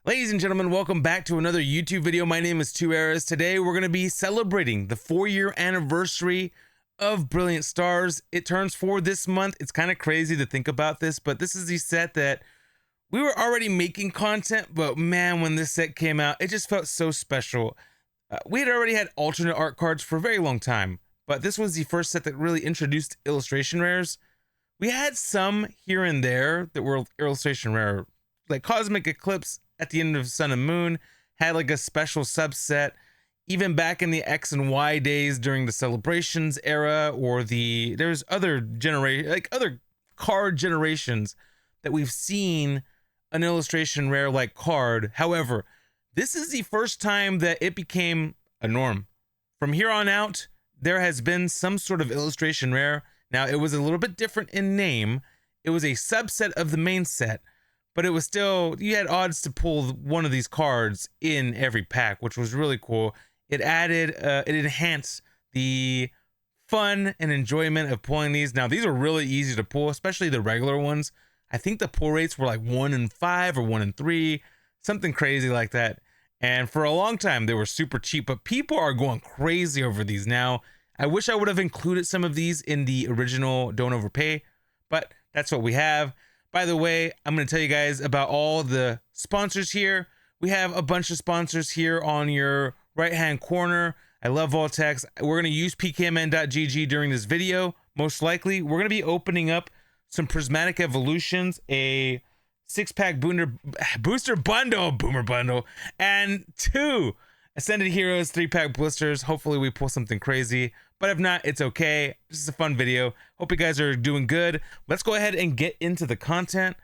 Ladies and gentlemen, welcome back to another YouTube video. My name is Two Eras. Today we're going to be celebrating the 4-year anniversary of Brilliant Stars. It turns 4 this month. It's kind of crazy to think about this, but this is the set that we were already making content, but man, when this set came out, it just felt so special. We had already had alternate art cards for a very long time, but this was the first set that really introduced illustration rares. We had some here and there that were illustration rare, like Cosmic Eclipse at the end of Sun and Moon had like a special subset. Even back in the X and Y days during the Celebrations era, or there's other other card generations that we've seen an illustration rare like card. However, this is the first time that it became a norm. From here on out, there has been some sort of illustration rare. Now, it was a little bit different in name. It was a subset of the main set, but it was still, you had odds to pull one of these cards in every pack, which was really cool. It added, it enhanced the fun and enjoyment of pulling these. Now, these are really easy to pull, especially the regular ones. I think the pull rates were like 1 in 5 or 1 in 3, something crazy like that. And for a long time, they were super cheap, but people are going crazy over these now. I wish I would have included some of these in the original Don't Overpay, but that's what we have. By the way, I'm going to tell you guys about all the sponsors here. We have a bunch of sponsors here on your right-hand corner. I love Voltex. We're going to use pkmn.gg during this video. Most likely, we're going to be opening up some Prismatic Evolutions, a 6-pack booster bundle, boomer bundle, and 2 Ascended Heroes 3-pack blisters. Hopefully we pull something crazy, but if not, it's okay. This is a fun video. Hope you guys are doing good. Let's go ahead and get into the content.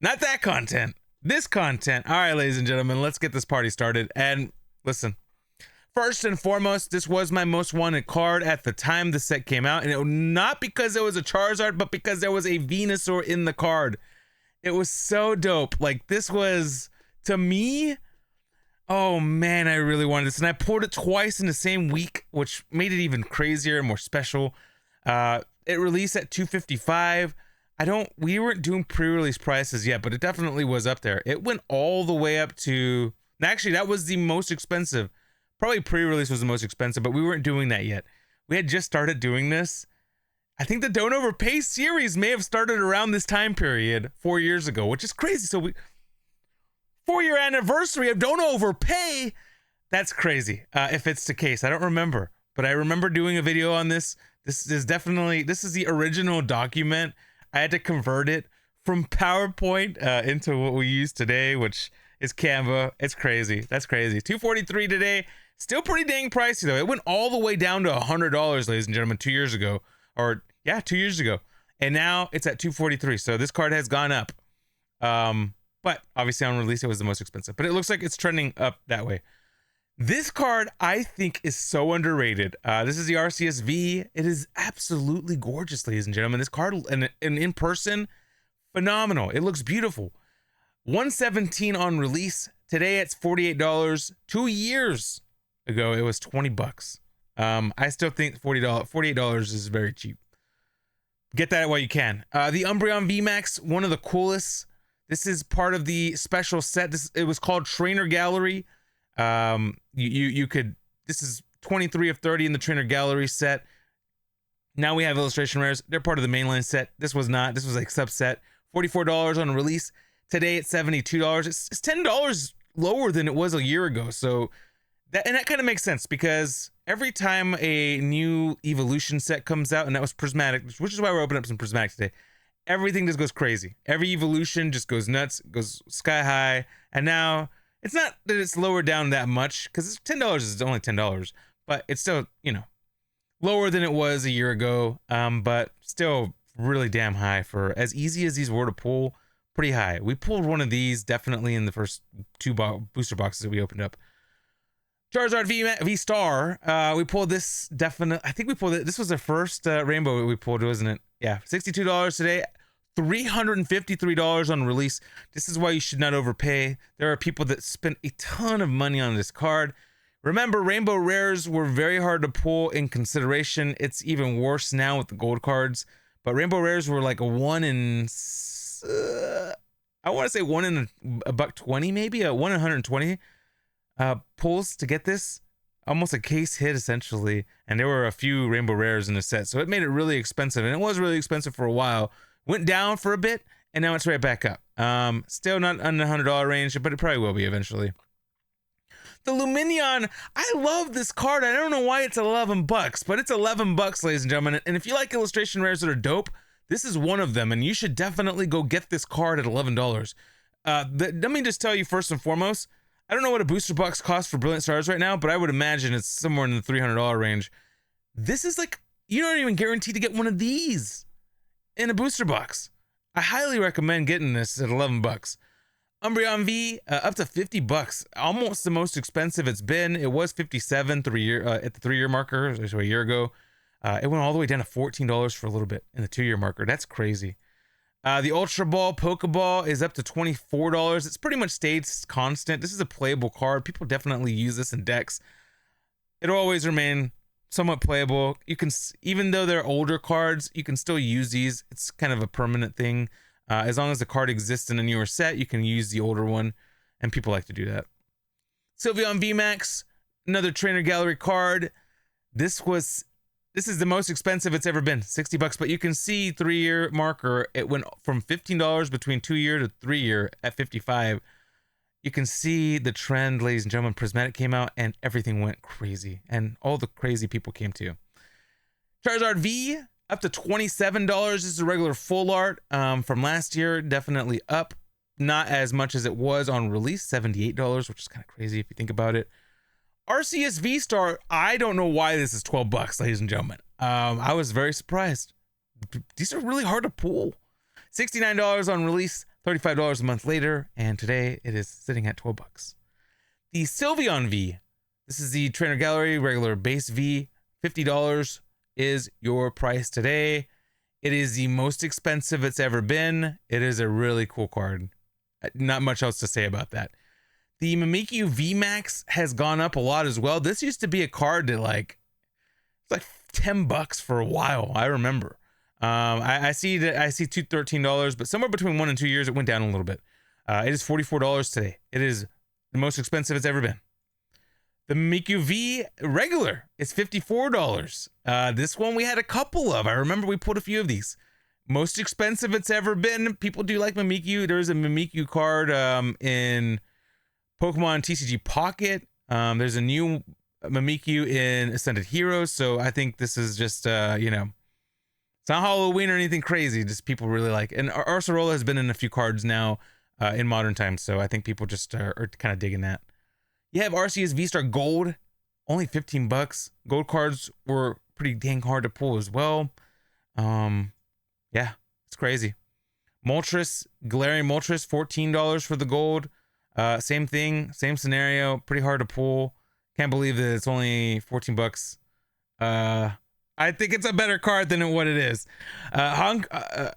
Not that content, this content. All right, ladies and gentlemen, let's get this party started. And listen, first and foremost, this was my most wanted card at the time the set came out, and not because it was a Charizard, but because there was a Venusaur in the card. It was so dope. Like, this was, to me, oh man, I really wanted this. And I pulled it twice in the same week, which made it even crazier and more special. It released at $255. We weren't doing pre-release prices yet, but it definitely was up there. It went all the way up to, actually, that was the most expensive. Probably pre-release was the most expensive, but we weren't doing that yet. We had just started doing this. I think the Don't Overpay series may have started around this time period 4 years ago, which is crazy. So 4-year anniversary of Don't Overpay. That's crazy. If it's the case, I don't remember, but I remember doing a video on this. This is the original document. I had to convert it from PowerPoint into what we use today, which is Canva. It's crazy. That's crazy. $243 today. Still pretty dang pricey though. It went all the way down to $100, ladies and gentlemen, 2 years ago. Or yeah, 2 years ago. And now it's at $243. So this card has gone up. But obviously on release it was the most expensive. But it looks like it's trending up that way. This card I think is so underrated. This is the RCSV. It is absolutely gorgeous, ladies and gentlemen. This card and in person, phenomenal. It looks beautiful. $117 on release. Today it's $48. 2 years ago it was $20. I still think $48 is very cheap. Get that while you can. The Umbreon VMAX, one of the coolest. This is part of the special set. It was called Trainer Gallery. You could, this is 23 of 30 in the Trainer Gallery set. Now we have illustration rares. They're part of the mainline set. This was not. This was like subset. $44 on release. Today it's $72. It's $10 lower than it was a year ago. So that kind of makes sense, because every time a new evolution set comes out, and that was Prismatic, which is why we're opening up some Prismatic today, everything just goes crazy. Every evolution just goes nuts, goes sky high. And now it's not that it's lowered down that much, because $10 is only $10, but it's still, lower than it was a year ago. But still really damn high for as easy as these were to pull. Pretty high. We pulled one of these definitely in the first 2 booster boxes that we opened up. Charizard V-Star, we pulled this definitely. I think we pulled it. This was the first rainbow we pulled, wasn't it? Yeah, $62 today, $353 on release. This is why you should not overpay. There are people that spend a ton of money on this card. Remember, rainbow rares were very hard to pull in consideration. It's even worse now with the gold cards. But rainbow rares were like a 1 in I want to say one in a buck 20, maybe a 120 pulls to get this. Almost a case hit essentially, and there were a few rainbow rares in the set, so it made it really expensive, and it was really expensive for a while. Went down for a bit, and now it's right back up. Still not in the $100 range, but it probably will be eventually. The Luminion, I love this card. I don't know why it's 11 bucks, but it's 11 bucks, ladies and gentlemen. And if you like illustration rares that are dope, this is one of them, and you should definitely go get this card at $11. Let me just tell you first and foremost, I don't know what a booster box costs for Brilliant Stars right now, but I would imagine it's somewhere in the $300 range. This is like, you're not even guaranteed to get one of these in a booster box. I highly recommend getting this at 11 bucks. Umbreon V, up to 50 bucks. Almost the most expensive it's been. It was 57 at the 3-year marker, so a year ago. It went all the way down to $14 for a little bit in the 2-year marker. That's crazy. The Ultra Ball Pokeball is up to $24. It's pretty much stayed constant. This is a playable card. People definitely use this in decks. It'll always remain somewhat playable. You can, even though they're older cards, you can still use these. It's kind of a permanent thing. As long as the card exists in a newer set, you can use the older one, and people like to do that. Sylveon VMAX, another Trainer Gallery card. This is the most expensive it's ever been, 60 bucks, but you can see 3-year marker, it went from $15 between 2-year to 3-year at 55. You can see the trend, ladies and gentlemen. Prismatic came out and everything went crazy, and all the crazy people came too. Charizard V, up to $27. This is a regular full art from last year, definitely up. Not as much as it was on release, $78, which is kind of crazy if you think about it. Arceus V-Star, I don't know why this is 12 bucks, ladies and gentlemen. I was very surprised. These are really hard to pull. $69 on release, $35 a month later, and today it is sitting at 12 bucks. The Sylveon V, this is the Trainer Gallery regular base V, $50 is your price today. It is the most expensive it's ever been. It is a really cool card. Not much else to say about that. The Mimikyu VMAX has gone up a lot as well. This used to be a card that it's like 10 bucks for a while. I remember. I see $13, but somewhere between 1 and 2 years, it went down a little bit. It is $44 today. It is the most expensive it's ever been. The Mimikyu V regular is $54. This one we had a couple of. I remember we put a few of these. Most expensive it's ever been. People do like Mimikyu. There's a Mimikyu card in Pokemon TCG Pocket. There's a new Mimikyu in Ascended Heroes, so I think this is just it's not Halloween or anything crazy, just people really like it. And Arcerola has been in a few cards now in modern times, so I think people just are kind of digging that. You have Arceus V-Star Gold, only 15 bucks. Gold cards were pretty dang hard to pull as well. Yeah, it's crazy. Moltres, Galarian Moltres, $14 for the gold. Same thing, same scenario, pretty hard to pull. Can't believe that it's only 14 bucks. I think it's a better card than what it is. Honchkrow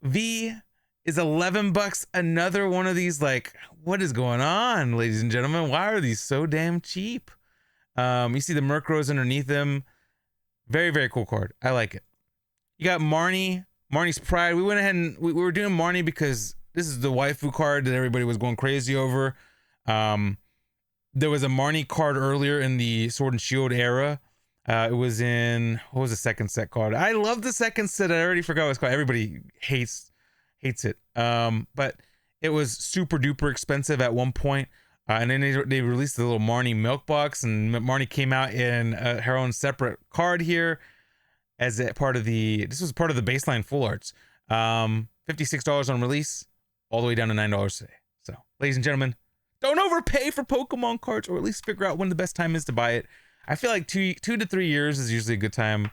V is 11 bucks. Another one of these, like, what is going on, ladies and gentlemen? Why are these so damn cheap? You see the Murkrows underneath them. Very, very cool card. I like it. You got Marnie, Marnie's Pride. We went ahead and we were doing Marnie because this is the waifu card that everybody was going crazy over. There was a Marnie card earlier in the Sword and Shield era. It was in, what was the second set called? I love the second set. I already forgot what it's called. Everybody hates it. But it was super duper expensive at one point. And then they released the little Marnie milk box, and Marnie came out in her own separate card here as a part of this was part of the baseline full arts. $56 on release, all the way down to $9 today. So, ladies and gentlemen, don't overpay for Pokemon cards, or at least figure out when the best time is to buy it. I feel like 2 to 3 years is usually a good time.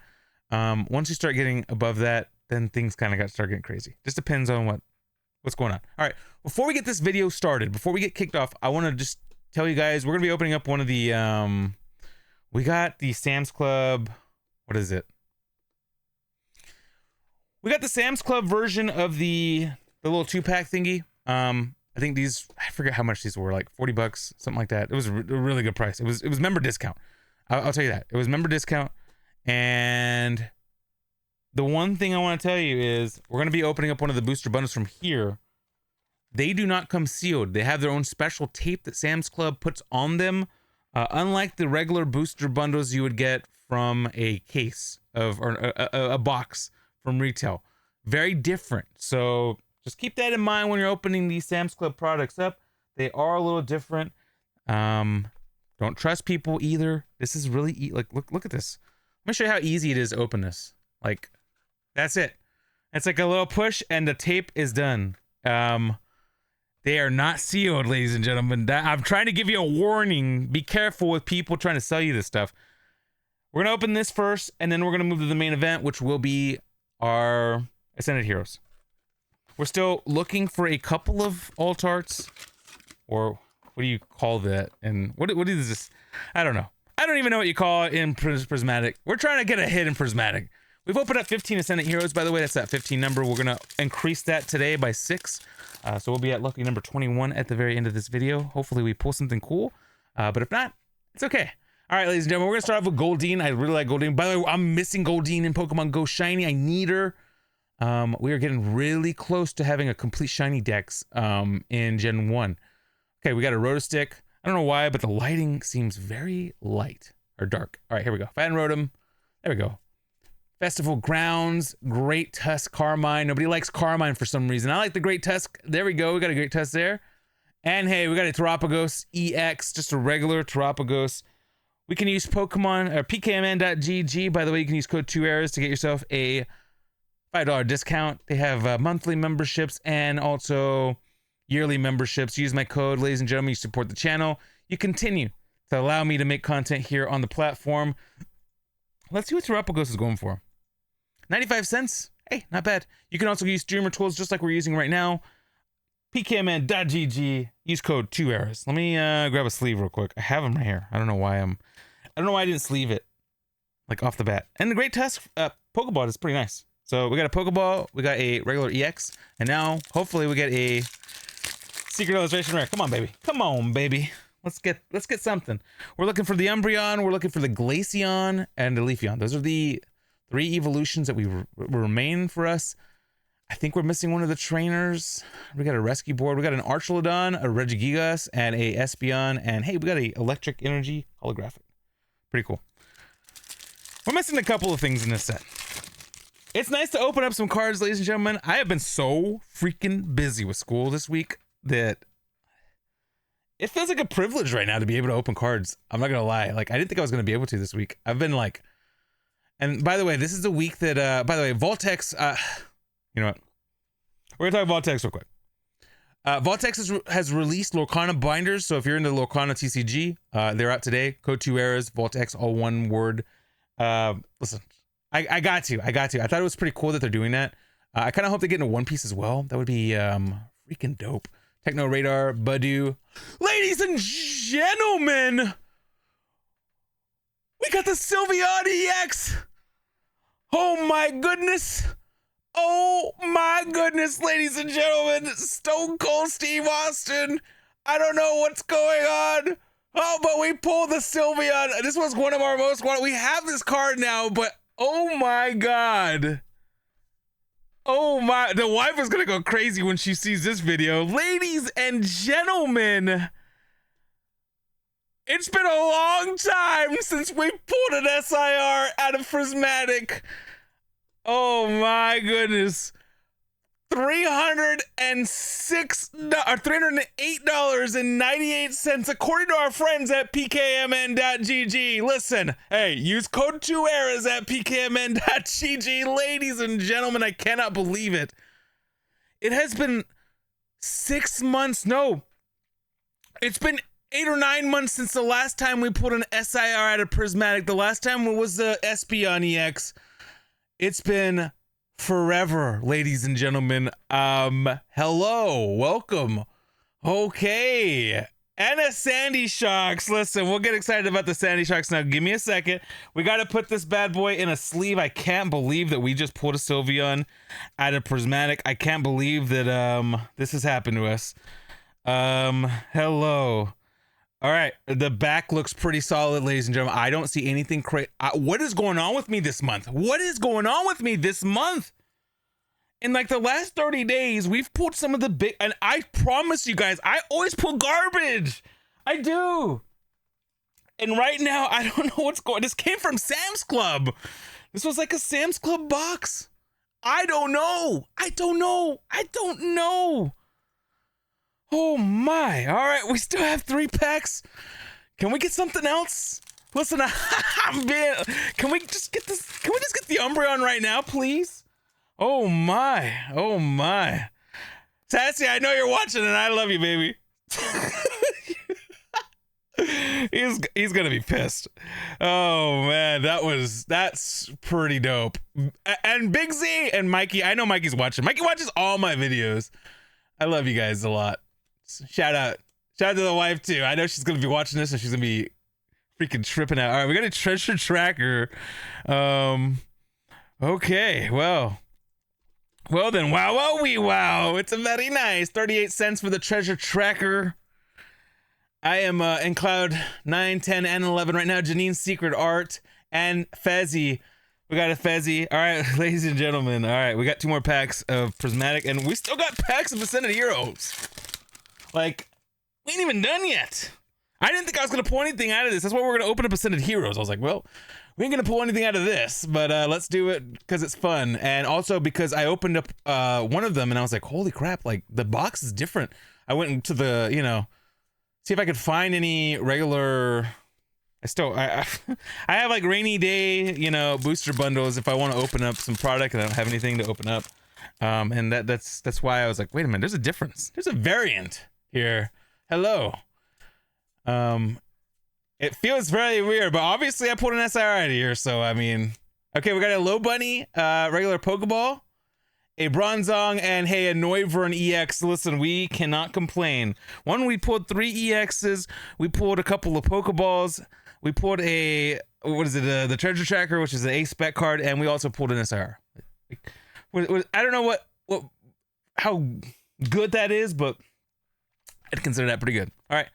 Once you start getting above that, then things kind of start getting crazy. Just depends on what's going on. All right, before we get this video started, before we get kicked off, I want to just tell you guys we're gonna be opening up one of the we got the Sam's Club. What is it? We got the Sam's Club version of the little 2-pack thingy. I think these, I forget how much these were, like 40 bucks, something like that. It was a really good price. It was member discount. I'll tell you that. It was member discount. And the one thing I want to tell you is we're going to be opening up one of the booster bundles from here They do not come sealed. They have their own special tape that Sam's Club puts on them. Unlike the regular booster bundles you would get from a case of, or a box from retail. Very different. So just keep that in mind when you're opening these Sam's Club products up. They are a little different. Don't trust people either. This is really like look at this. Let me show you how easy it is to open this. Like, that's it. It's like a little push and the tape is done. They are not sealed, ladies and gentlemen. I'm trying to give you a warning. Be careful with people trying to sell you this stuff. We're gonna open this first, and then we're gonna move to the main event, which will be our Ascended Heroes. We're still looking for a couple of alt arts, or what do you call that? And what is this? I don't know. I don't even know what you call it in Prismatic. We're trying to get a hit in Prismatic. We've opened up 15 Ascendant Heroes, by the way. That's that 15 number. We're going to increase that today by 6. So we'll be at lucky number 21 at the very end of this video. Hopefully we pull something cool. But if not, it's okay. All right, ladies and gentlemen, we're going to start off with Goldeen. I really like Goldeen. By the way, I'm missing Goldeen in Pokemon Go Shiny. I need her. We are getting really close to having a complete Shiny Dex in Gen 1. Okay, we got a Rotostick. I don't know why, but the lighting seems very light or dark. All right, here we go. Fan Rotom. There we go. Festival Grounds, Great Tusk Carmine. Nobody likes Carmine for some reason. I like the Great Tusk. There we go. We got a Great Tusk there. And hey, we got a Terapagos EX, just a regular Terapagos. We can use Pokemon or pkmn.gg. By the way, you can use code 2eras to get yourself a $5 discount. They have monthly memberships and also yearly memberships. Use my code, ladies and gentlemen. You support the channel. You continue to allow me to make content here on the platform. Let's see what Terapagos is going for. 95 cents. Hey, not bad. You can also use streamer tools just like we're using right now. pkmn.gg. Use code 2eras. Let me grab a sleeve real quick. I have them right here. I don't know why I didn't sleeve it like off the bat. And the Great Tusk Pokeball is pretty nice. So we got a Pokeball, we got a regular EX, and now hopefully we get a Secret Illustration Rare. Come on, baby. Come on, baby. Let's get something. We're looking for the Umbreon, we're looking for the Glaceon, and the Leafeon. Those are the 3 evolutions that remain for us. I think we're missing one of the trainers. We got a Rescue Board. We got an Archelodon, a Regigigas, and a Espeon, and hey, we got a Electric Energy holographic. Pretty cool. We're missing a couple of things in this set. It's nice to open up some cards, ladies and gentlemen. I have been so freaking busy with school this week that it feels like a privilege right now to be able to open cards. I'm not gonna lie. Like, I didn't think I was gonna be able to this week. I've been like, and by the way, this is a week that, by the way, Voltex, you know what? We're gonna talk Voltex real quick. Voltex has released Lorcana binders. So if you're into Lorcana TCG, they're out today. Code 2eras, Voltex, all one word. Listen, I got to. I thought it was pretty cool that they're doing that. I kind of hope they get into One Piece as well. That would be freaking dope. Techno Radar, Badu. Ladies and gentlemen, we got the Sylveon EX. Oh my goodness. Oh my goodness, ladies and gentlemen. Stone Cold Steve Austin. I don't know what's going on. Oh, but we pulled the Sylveon. This was one of our most wanted. We have this card now, but oh my God. Oh my, the wife is gonna go crazy when she sees this video. Ladies and gentlemen, it's been a long time since we pulled an SIR out of Prismatic. Oh my goodness. $308.98 according to our friends at pkmn.gg. Listen, hey, use code 2eras at pkmn.gg. Ladies and gentlemen, I cannot believe it. It has been 6 months. No, it's been 8 or 9 months since the last time we pulled an SIR out of Prismatic. The last time was the Espeon EX. It's been forever, ladies and gentlemen. Hello, welcome. Okay, and a Sandy Shocks. Listen, we'll get excited about the Sandy Shocks now. Give me a second. We got to put this bad boy in a sleeve. I can't believe that we just pulled a Sylveon out of Prismatic. I can't believe that this has happened to us. Hello. All right, the back looks pretty solid, ladies and gentlemen. I don't see anything crazy. What is going on with me this month? What is going on with me this month? in like the last 30 days, we've pulled some of the big, and I promise you guys, I always pull garbage. I do. And right now, I don't know what's going. This came from Sam's Club. This was like a Sam's Club box. I don't know. I don't know. I don't know. Oh my. All right, we still have 3 packs. Can we get something else? Listen, man, can we just get this? Can we just get the Umbreon right now, please? Oh my. Oh my. Sassy, I know you're watching and I love you, baby. He's gonna be pissed. Oh man, that's pretty dope. And Big Z and Mikey, I know Mikey's watching. Mikey watches all my videos. I love you guys a lot. Shout out to the wife too. I know she's gonna be watching this and she's gonna be freaking tripping out. All right, we got a treasure tracker. Okay, well then, wow. It's a very nice 38 cents for the treasure tracker. I am in cloud 9, 10, and 11 right now. Janine's Secret Art and Fezzy. We got a Fezzy. All right, ladies and gentlemen. All right, we got 2 more packs of Prismatic, and we still got packs of Ascended Heroes. Like, we ain't even done yet. I didn't think I was going to pull anything out of this. That's why we're going to open up Ascended Heroes. I was like, well, we ain't going to pull anything out of this, but let's do it because it's fun. And also because I opened up one of them, and I was like, holy crap, like, the box is different. I went into the, see if I could find any regular. I have like rainy day, booster bundles if I want to open up some product and I don't have anything to open up. And that's why I was like, wait a minute, there's a difference. There's a variant here. Hello. It feels very weird, but obviously I pulled an SIR out of here, so I mean, okay, we got a Low Bunny, regular Pokeball, a Bronzong, and hey, a Noivern EX. Listen, we cannot complain. We pulled 3 EXs. We pulled a couple of Pokeballs. We pulled the Treasure Tracker, which is an A-Spec card, and we also pulled an SR. I don't know how good that is, but I'd consider that pretty good. All right,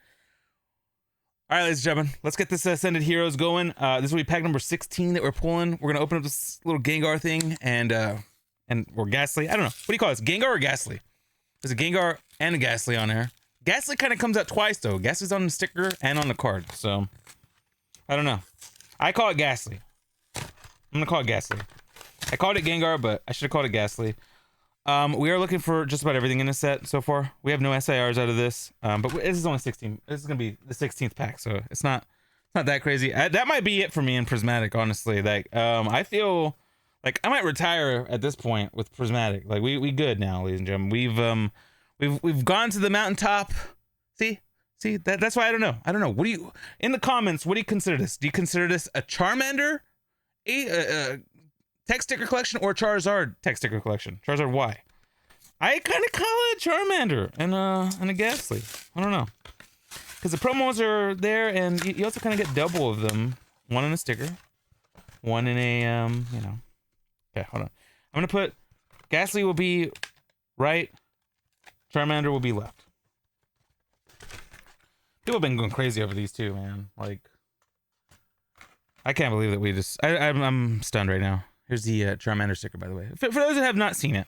ladies and gentlemen, let's get this Ascended Heroes going. This will be pack number 16 that we're pulling. We're gonna open up this little Gengar thing or Ghastly. I don't know. What do you call this? Gengar or Ghastly? There's a Gengar and a Ghastly on here. Ghastly kind of comes out twice though. Ghastly's on the sticker and on the card. So I don't know. I call it Ghastly. I'm gonna call it Ghastly. I called it Gengar, but I should have called it Ghastly. We are looking for just about everything in this set so far. We have no SIRs out of this, but this is only 16. This is gonna be the 16th pack, so it's not that crazy. That might be it for me in Prismatic, honestly. Like, I feel like I might retire at this point with Prismatic. Like, we good now, ladies and gentlemen. We've gone to the mountaintop. See, that's why I don't know. What do you, in the comments, what do you consider this? Do you consider this a Charmander, a tech sticker collection, or Charizard tech sticker collection? Charizard Y. I kind of call it Charmander and a Ghastly. I don't know, because the promos are there, and you also kind of get double of them. One in a sticker, one in a Okay, hold on. I'm gonna put Ghastly will be right, Charmander will be left. People have been going crazy over these two, man. Like, I can't believe that we just. I'm stunned right now. Here's the Charmander sticker, by the way. For those that have not seen it,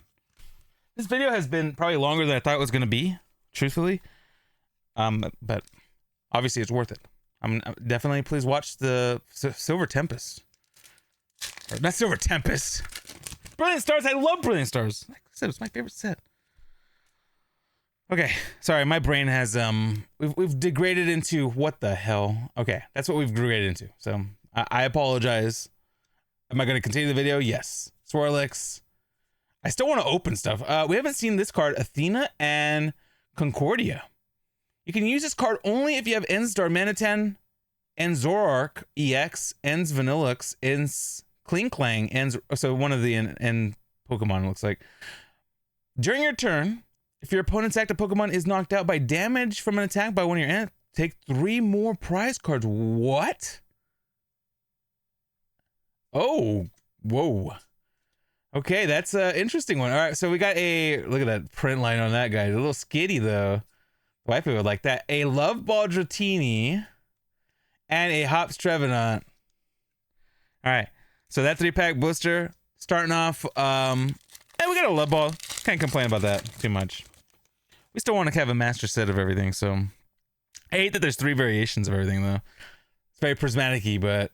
this video has been probably longer than I thought it was gonna be, truthfully. But obviously it's worth it. I'm definitely, please watch the Silver Tempest. Or not Silver Tempest. Brilliant Stars. I love Brilliant Stars. Like I said, it's my favorite set. Okay, sorry, my brain has we've degraded into what the hell. Okay, that's what we've degraded into. So I apologize. Am I going to continue the video? Yes. Swirlix. I still want to open stuff. We haven't seen this card, Athena and Concordia. You can use this card only if you have Ends Darmanitan, Ends Zoroark EX, Ends Vanillux, Ends Klinklang, Ends. So one of the end Pokemon looks like. During your turn, if your opponent's active Pokemon is knocked out by damage from an attack by one of your ends, take 3 more prize cards. What? Oh, whoa. Okay, that's an interesting one. All right, so we got look at that print line on that guy. A little skitty, though. Wifey would like that. A Love Ball Dratini and a Hops Trevenant. All right, so that 3-pack booster starting off. And we got got a love ball. Can't complain about that too much. We still want to have a master set of everything, so I hate that there's 3 variations of everything though. It's very prismatic-y, but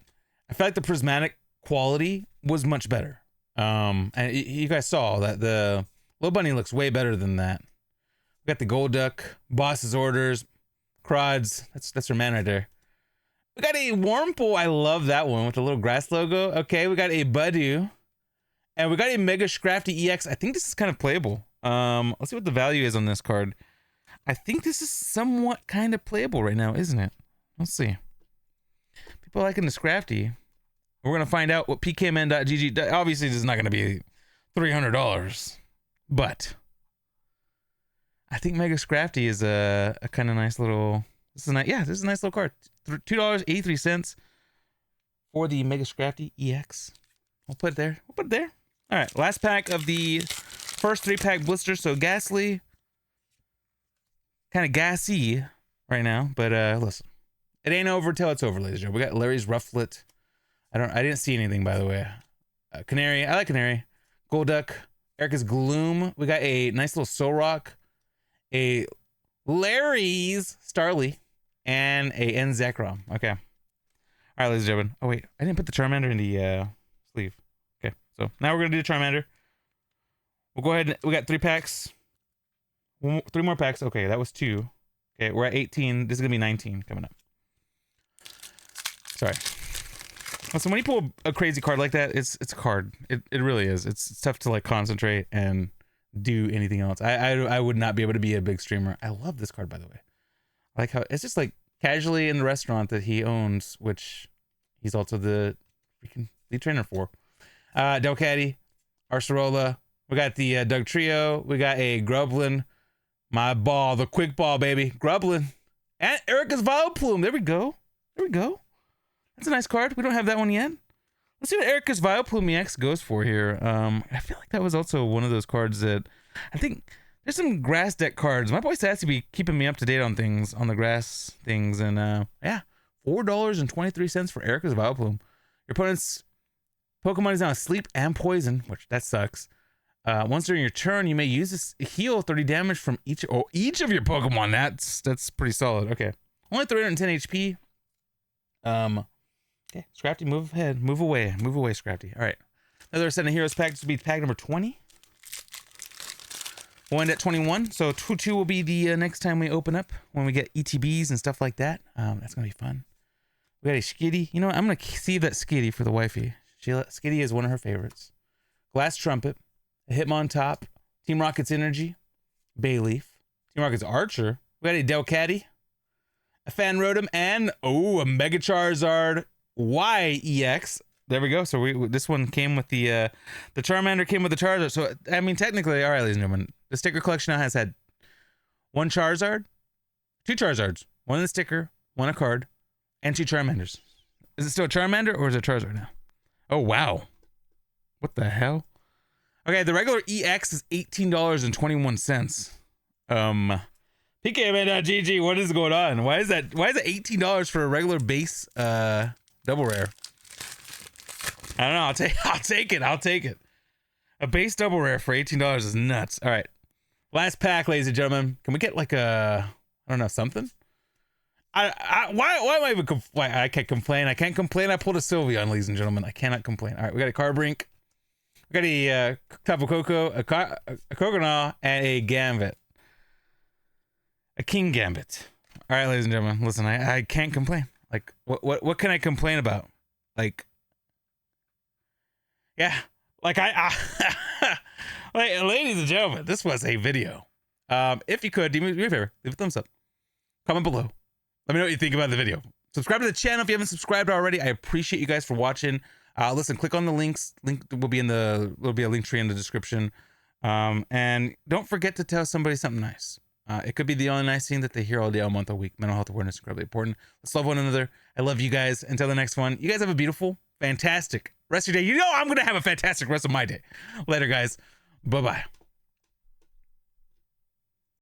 I feel like the prismatic quality was much better. And you guys saw that the Little Bunny looks way better than that. We got the Gold Duck, Boss's Orders, Crods. That's her man right there. We got a Wurmple. I love that one with the little grass logo. Okay, we got a Budew. And we got a Mega Scrafty EX. I think this is kind of playable. Let's see what the value is on this card. I think this is somewhat kind of playable right now, isn't it? Let's see. People liking the Scrafty. We're going to find out what pkmn.gg. Obviously, this is not going to be $300. But I think Mega Scrafty is a kind of nice little... This is a nice, yeah, this is a nice little card. $2.83 for the Mega Scrafty EX. We'll put it there. We'll put it there. All right, last pack of the first 3-pack blister. So Ghastly, kind of gassy right now, but listen, it ain't over till it's over, ladies and gentlemen. We got Larry's Rufflet. I didn't see anything, by the way. Canary, I like Canary. Gold Duck, Erica's Gloom. We got a nice little Solrock, a Larry's Starly, and a Nzekrom. Okay. All right, ladies and gentlemen. Oh wait, I didn't put the Charmander in the sleeve. Okay, so now we're gonna do the Charmander. We'll go ahead and we got 3 packs. 3 more packs. Okay, that was 2. Okay, we're at 18. This is gonna be 19 coming up. Sorry. So when you pull a crazy card like that, it's a card. It really is. It's tough to like concentrate and do anything else. I would not be able to be a big streamer. I love this card, by the way. I like how it's just like casually in the restaurant that he owns, which he's also the freaking lead trainer for. Delcatty, Arcerola. We got the Doug Trio. We got a Grublin. My ball, the quick ball, baby. Grublin. And Erica's Vileplume. There we go. There we go. That's a nice card. We don't have that one yet. Let's see what Erica's Vileplume EX goes for here. I feel like that was also one of those cards that I think there's some grass deck cards. My boy Sassy be keeping me up to date on things, on the grass things. And yeah, $4.23 for Erica's Vileplume. Your opponent's Pokemon is now asleep and poison, which that sucks. Once during your turn, you may use this heal 30 damage from each of your Pokemon. That's pretty solid. Okay. Only 310 HP. Okay, Scrafty, move ahead. Move away, Scrafty. All right. Another set of Heroes pack. This will be pack number 20. We'll end at 21. So 2 will be the next time we open up when we get ETBs and stuff like that. That's going to be fun. We got a Skitty. You know what? I'm going to save that Skitty for the wifey. Skitty is one of her favorites. Glass Trumpet. A Hitmontop. Team Rocket's Energy. Bayleaf. Team Rocket's Archer. We got a Delcatty. A Fanrotom. And, a Mega Charizard YEX. There we go. So this one came with the Charmander came with the Charizard. So, I mean, technically, all right, ladies and gentlemen, the sticker collection now has had 1 Charizard, 2 Charizards, 1 in the sticker, 1 a card, and 2 Charmanders. Is it still a Charmander or is it a Charizard now? Oh, wow. What the hell? Okay, the regular EX is $18.21. PKMN.GG, what is going on? Why is it $18 for a regular base double rare? I don't know. I'll take it. A base double rare for $18 is nuts. All right. Last pack, ladies and gentlemen. Can we get like I don't know, something? Why am I even I can't complain. I can't complain. I pulled a Sylveon, ladies and gentlemen. I cannot complain. All right, we got a Carbrink. We got a Tapu Koko, a Coconut, and a Gambit. A King Gambit. All right, ladies and gentlemen. Listen, I can't complain. Like, what can I complain about? Like, yeah, like like, ladies and gentlemen, this was a video. If you could, do me a favor, leave a thumbs up, comment below, let me know what you think about the video. Subscribe to the channel if you haven't subscribed already. I appreciate you guys for watching. Listen, click on the links. Link will be will be a link tree in the description. And don't forget to tell somebody something nice. It could be the only nice thing that they hear all day, all month, all week. Mental health awareness is incredibly important. Let's love one another. I love you guys. Until the next one, you guys have a beautiful, fantastic rest of your day. You know I'm going to have a fantastic rest of my day. Later, guys. Bye-bye.